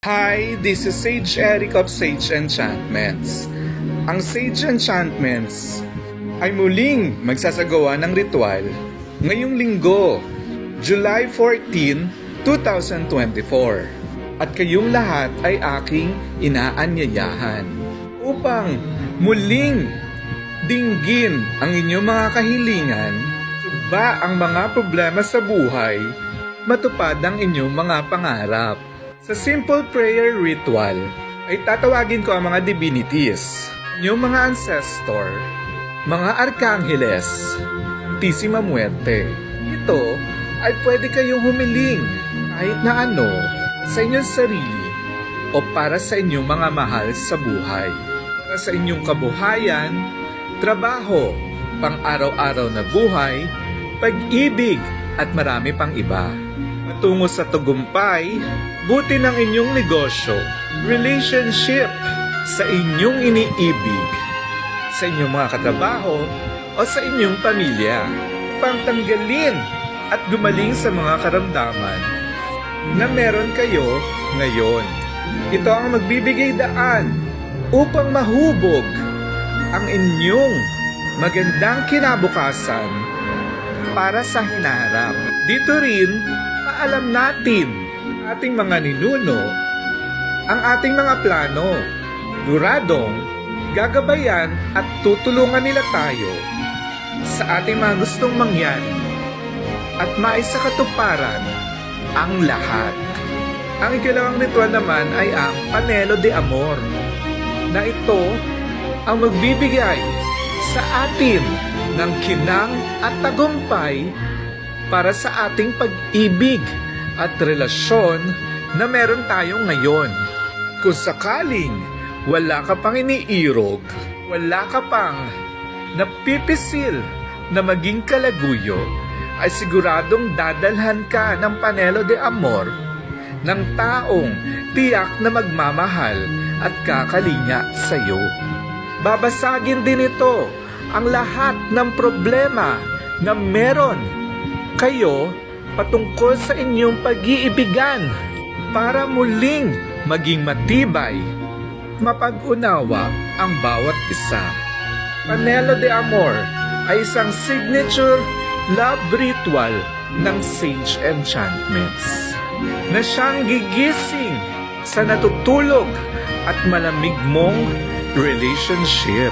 Hi, this is Sage Eric of Sage Enchantments. Ang Sage Enchantments ay muling magsasagawa ng ritual ngayong linggo, July 14, 2024. At kayong lahat ay aking inaanyayahan upang muling dinggin ang inyong mga kahilingan, suba ang mga problema sa buhay, matupad ang inyong mga pangarap. Sa simple prayer ritual, ay tatawagin ko ang mga divinities, inyong mga ancestor, mga arkangeles, Santissima Muerte. Ito ay pwede kayong humiling kahit na ano sa inyong sarili o para sa inyong mga mahal sa buhay. Para sa inyong kabuhayan, trabaho, pang-araw-araw na buhay, pag-ibig at marami pang iba. Patungo sa tagumpay, buti ng inyong negosyo, relationship, sa inyong iniibig, sa inyong mga katrabaho o sa inyong pamilya, upang tanggalin at gumaling sa mga karamdaman na meron kayo ngayon. Ito ang magbibigay daan upang mahubog ang inyong magandang kinabukasan para sa hinaharap. Dito rin, alam natin, ating mga ninuno, ang ating mga plano. Siguradong gagabayan at tutulungan nila tayo sa ating mga gustong mangyari at maisakatuparan ang lahat. Ang ikalawang ritual naman ay ang Panelo de Amor, na ito ang magbibigay sa atin ng kinang at tagumpay para sa ating pag-ibig at relasyon na meron tayo ngayon. Kung sakaling wala ka pang iniirog, wala ka pang napipisil na maging kalaguyo, ay siguradong dadalhan ka ng Panelo de Amor ng taong tiyak na magmamahal at kakalinya sa iyo. Babasagin din ito ang lahat ng problema na meron kayo patungkol sa inyong pag-iibigan para muling maging matibay, mapag-unawa ang bawat isa. Panelo de Amor ay isang signature love ritual ng Sage Enchantments na siyang gigising sa natutulog at malamig mong relationship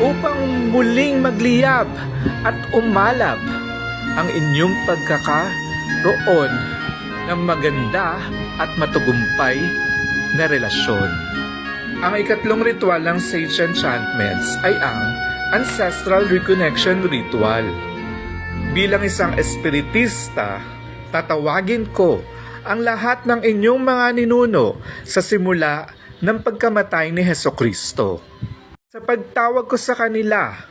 upang muling magliyab at umalab ang inyong pagkakaroon ng maganda at matagumpay na relasyon. Ang ikatlong ritual ng Sage Enchantments ay ang Ancestral Reconnection Ritual. Bilang isang espiritista, tatawagin ko ang lahat ng inyong mga ninuno sa simula ng pagkamatay ni Hesukristo. Sa pagtawag ko sa kanila,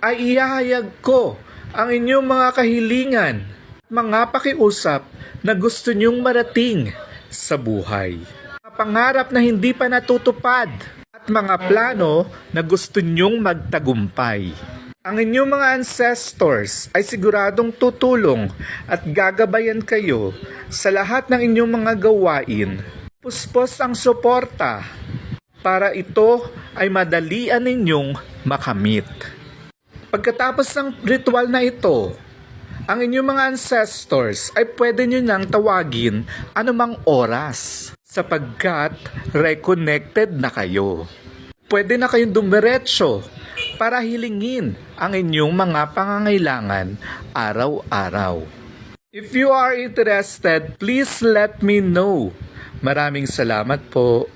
ay ihahayag ko ang inyong mga kahilingan, mga pakiusap na gusto nyong marating sa buhay. Mga pangarap na hindi pa natutupad at mga plano na gusto nyong magtagumpay. Ang inyong mga ancestors ay siguradong tutulong at gagabayan kayo sa lahat ng inyong mga gawain. Puspos ang suporta para ito ay madalian ninyong makamit. Pagkatapos ng ritual na ito, ang inyong mga ancestors ay pwede nyo nang tawagin anumang oras sapagkat reconnected na kayo. Pwede na kayong dumiretso para hilingin ang inyong mga pangangailangan araw-araw. If you are interested, please let me know. Maraming salamat po.